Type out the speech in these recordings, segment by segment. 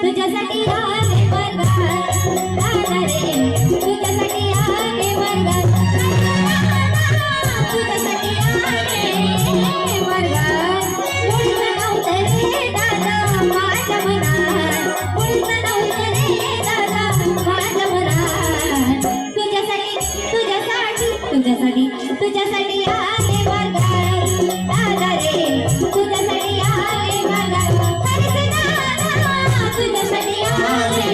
तुझ्यासाठी आले वर्गात दादा रे, तुझ्यासाठी आले वर्गात हरसे दादा, तुझ्यासाठी आले तुझ्यासाठी तुझ्यासाठी आले वर्गात दादा रे, तुझ्यासाठी आले वर्गात हरसे दादा, तुझ्यासाठी आले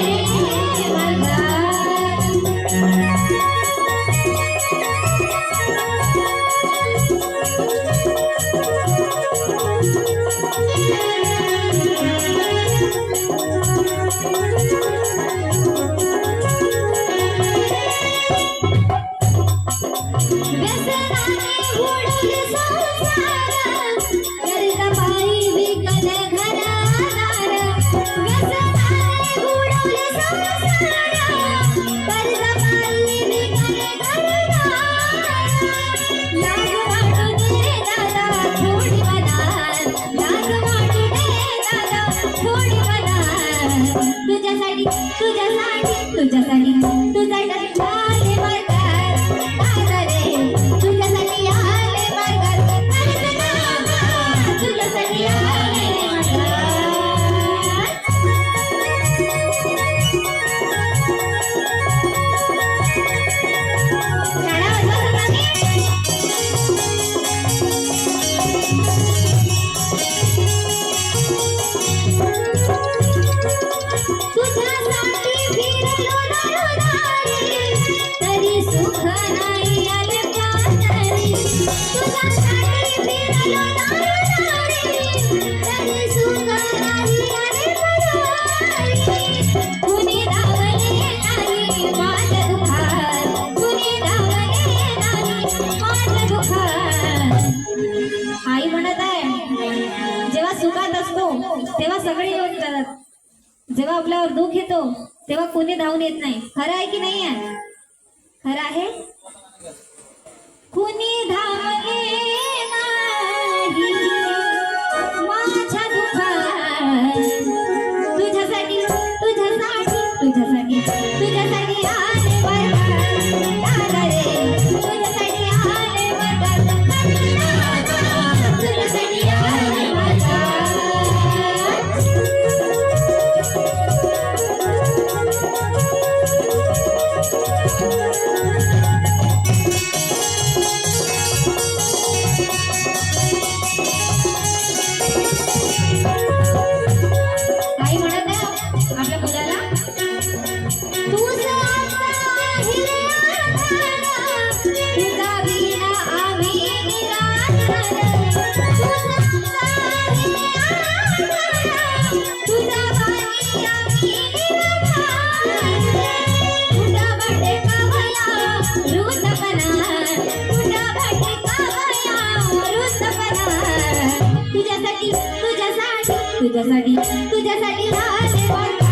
आई म्हणत आहे, जेव्हा सुखात असतो तेव्हा सगळे येऊन जातात, जेव्हा आपल्यावर दुःख येतो तेव्हा कोणी धावून येत नाही. खरं आहे की नाही आहे? खरं आहे. कुणी धावले नाही माझ्या दुःखात, तुझ्यासाठी तुझ्यासाठी तुझ्यासाठी तुझ्यासाठी आले वर्गात दादा रे, तुझ्यासाठी आले वर्गात हरसे दादा, तुझ्यासाठी आले तुझ्यासाठी तुझ्यासाठी तुझ्यासाठी आले वर्गात